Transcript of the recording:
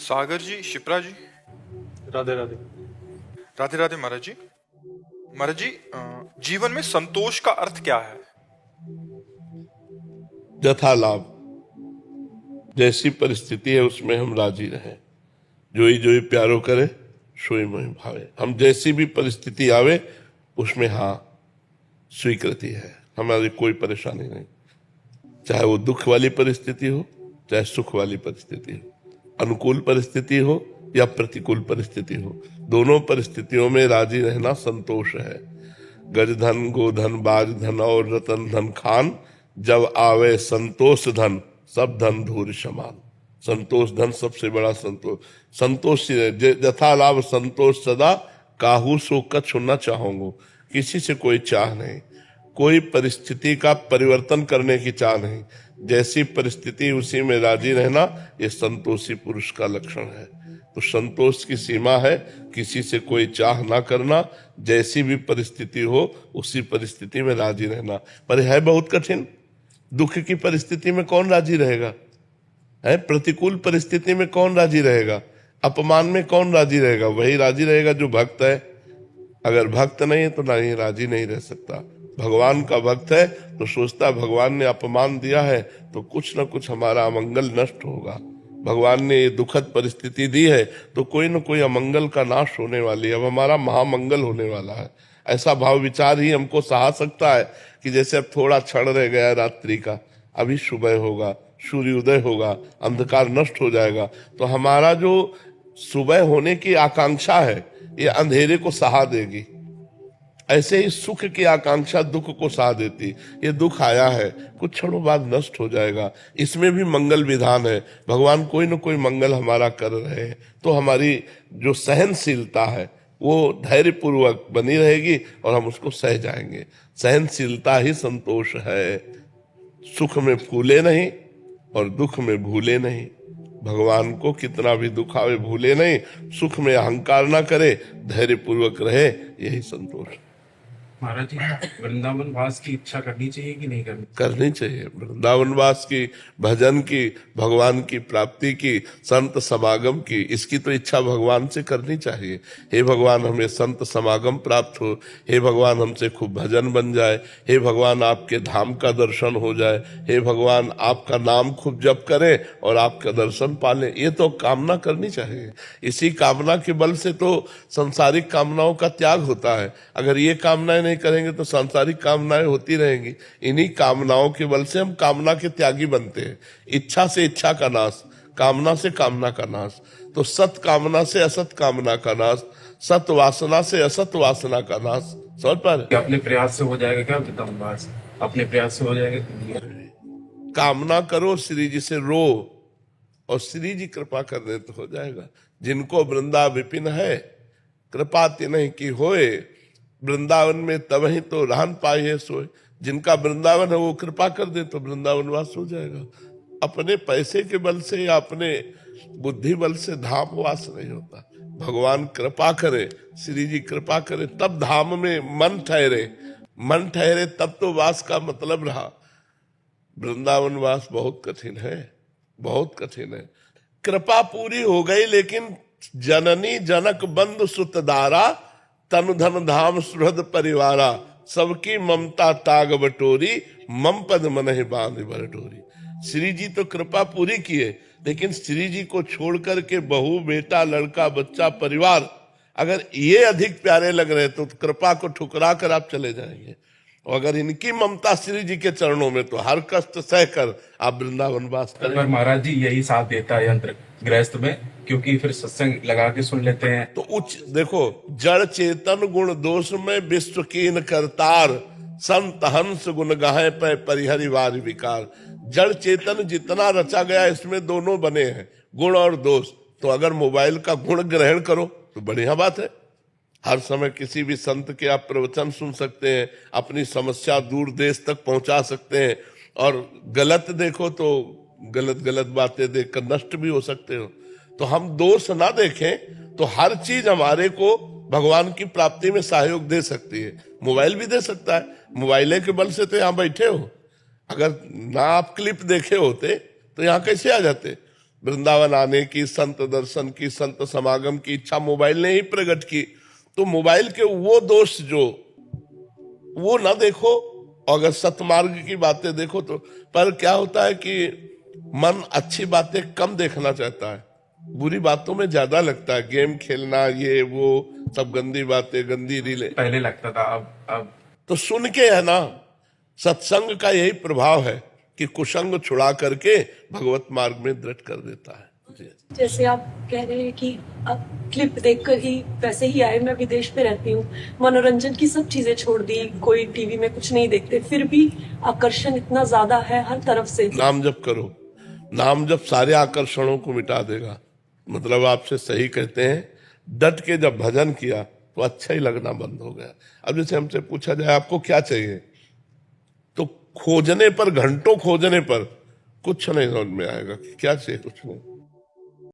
सागर जी, शिप्रा जी, राधे राधे। राधे राधे महाराज जी। महाराज जी, जीवन में संतोष का अर्थ क्या है? यथा लाभ, जैसी परिस्थिति है उसमें हम राजी रहें। जो ही प्यारो करे सोई मोहि भावे। हम जैसी भी परिस्थिति आवे उसमें हाँ स्वीकृति है, हमारी कोई परेशानी नहीं। चाहे वो दुख वाली परिस्थिति हो, चाहे सुख वाली परिस्थिति हो, अनुकूल परिस्थिति हो या प्रतिकूल परिस्थिति हो, दोनों परिस्थितियों में राजी रहना संतोष है। गज धन, गोधन, बाज धन और रतन धन खान, जब आवे संतोष धन, सब धन धूर समान। संतोष धन सबसे बड़ा संतोष। संतोष यथा लाभ संतोष सदा, काहू सो कछु न चाहूंगो। किसी से कोई चाह नहीं, कोई परिस्थिति का परिवर्तन करने की चाह नहीं। जैसी परिस्थिति उसी में राजी रहना, ये संतोषी पुरुष का लक्षण है। तो संतोष की सीमा है किसी से कोई चाह ना करना, जैसी भी परिस्थिति हो उसी परिस्थिति में राजी रहना। पर है बहुत कठिन। दुख की परिस्थिति में कौन राजी रहेगा? है प्रतिकूल परिस्थिति में कौन राजी रहेगा? अपमान में कौन राजी रहेगा? वही राजी रहेगा जो भक्त है। अगर भक्त नहीं है तो नहीं, राजी नहीं रह सकता। भगवान का भक्त है तो सोचता भगवान ने अपमान दिया है तो कुछ ना कुछ हमारा अमंगल नष्ट होगा। भगवान ने ये दुखद परिस्थिति दी है तो कोई न कोई अमंगल का नाश होने वाली है, अब हमारा महामंगल होने वाला है। ऐसा भाव विचार ही हमको सहा सकता है कि जैसे अब थोड़ा क्षण रह गया रात्रि का, अभी सुबह होगा, सूर्योदय होगा, अंधकार नष्ट हो जाएगा। तो हमारा जो सुबह होने की आकांक्षा है ये अंधेरे को सहा देगी। ऐसे ही सुख की आकांक्षा दुख को सहा देती। ये दुख आया है, कुछ क्षणों बाद नष्ट हो जाएगा, इसमें भी मंगल विधान है। भगवान कोई न कोई मंगल हमारा कर रहे हैं। तो हमारी जो सहनशीलता है वो धैर्यपूर्वक बनी रहेगी और हम उसको सह जाएंगे। सहनशीलता ही संतोष है। सुख में फूले नहीं और दुख में भूले नहीं। भगवान को कितना भी दुख आवे भूले नहीं, सुख में अहंकार ना करे, धैर्यपूर्वक रहे, यही संतोष। महाराज जी, वृंदावन वास की इच्छा करनी चाहिए कि नहीं करनी चाहिए। वृंदावन वास की, भजन की, भगवान की प्राप्ति की, संत समागम की, इसकी तो इच्छा भगवान से करनी चाहिए। हे भगवान हमें संत समागम प्राप्त हो, हे भगवान हमसे खूब भजन बन जाए, हे भगवान आपके धाम का दर्शन हो जाए, हे भगवान आपका नाम खूब जप करें और आपका दर्शन पालें। ये तो कामना करनी चाहिए। इसी कामना के बल से तो सांसारिक कामनाओं का त्याग होता है। अगर ये कामनाएं नहीं करेंगे तो सांसारिक कामनाएं होती रहेंगी। इन्हीं कामनाओं के बल से हम कामना के त्यागी बनते हैं। इच्छा से इच्छा का नाश, कामना से कामना का नाश। तो सत कामना से असत कामना का नाश, सत वासना से असत वासना का नाश। समझ पा रहे? अपने प्रयास से हो जाएगा क्या वृंदावन वास? अपने प्रयास से हो जाएगा? कामना करो, श्री जी से रो और श्री जी कृपा कर दे तो हो जाएगा। जिनको वृंदा विपिन है, कृपा तिन्हि की होए, वृंदावन में तब ही तो रहन पाए है सोए। जिनका वृंदावन है वो कृपा कर दे तो वृंदावन वास हो जाएगा। अपने पैसे के बल से या अपने बुद्धि बल से धाम वास नहीं होता। भगवान कृपा करे, श्री जी कृपा करे, तब धाम में मन ठहरे। मन ठहरे तब तो वास का मतलब रहा। वृंदावन वास बहुत कठिन है, बहुत कठिन है। कृपा पूरी हो गई लेकिन जननी जनक बंधु सुतदारा, तनु धन धाम सुहृद परिवारा, सबकी ममता ताग बटोरी, मम पद मनहि बांध बरडोरी। श्री जी तो कृपा पूरी किए लेकिन श्री जी को छोड़ करके बहू, बेटा, लड़का, बच्चा, परिवार अगर ये अधिक प्यारे लग रहे तो कृपा को ठुकरा कर आप चले जाएंगे। और अगर इनकी ममता श्री जी के चरणों में तो हर कष्ट सहकर आप वृंदावन वास करें। महाराज जी यही साथ देता है यंत्र गृहस्थ में, क्योंकि फिर सत्संग लगा के सुन लेते हैं। तो उच्च देखो, जड़ चेतन गुण दोष में विश्व कीन करतार, संत हंस गुण गाहे पे परिहरिवार विकार। जड़ चेतन जितना रचा गया इसमें दोनों बने हैं, गुण और दोष। तो अगर मोबाइल का गुण ग्रहण करो तो बढ़िया बात है। हर समय किसी भी संत के आप प्रवचन सुन सकते हैं, अपनी समस्या दूर देश तक पहुंचा सकते हैं। और गलत देखो तो गलत गलत बातें देखकर नष्ट भी हो सकते हो। तो हम दोष ना देखें तो हर चीज हमारे को भगवान की प्राप्ति में सहयोग दे सकती है। मोबाइल भी दे सकता है। मोबाइल के बल से तो यहाँ बैठे हो। अगर ना आप क्लिप देखे होते तो यहाँ कैसे आ जाते? वृंदावन आने की, संत दर्शन की, संत समागम की इच्छा मोबाइल ने ही प्रकट की। तो मोबाइल के वो दोष जो वो ना देखो, अगर सतमार्ग की बातें देखो तो। पर क्या होता है कि मन अच्छी बातें कम देखना चाहता है, बुरी बातों में ज्यादा लगता है। गेम खेलना, ये वो सब गंदी बातें, गंदी रीलें पहले लगता था, अब तो सुन के है ना। सत्संग का यही प्रभाव है कि कुसंग छुड़ा करके भगवत मार्ग में दृढ़ कर देता है। जी। जैसे आप कह रहे हैं कि आप क्लिप देखकर ही वैसे ही आए, मैं विदेश में रहती हूँ, मनोरंजन की सब चीजें छोड़ दी, कोई टीवी में कुछ नहीं देखते, फिर भी आकर्षण इतना ज्यादा है हर तरफ से। नाम जप करो, नाम जप सारे आकर्षणों को मिटा देगा। मतलब आपसे सही कहते हैं, डट के जब भजन किया तो अच्छा ही लगना बंद हो गया। अब जैसे हमसे पूछा जाए आपको क्या चाहिए, तो खोजने पर, घंटों खोजने पर कुछ नहीं समझ में आएगा कि क्या चाहिए, कुछ नहीं।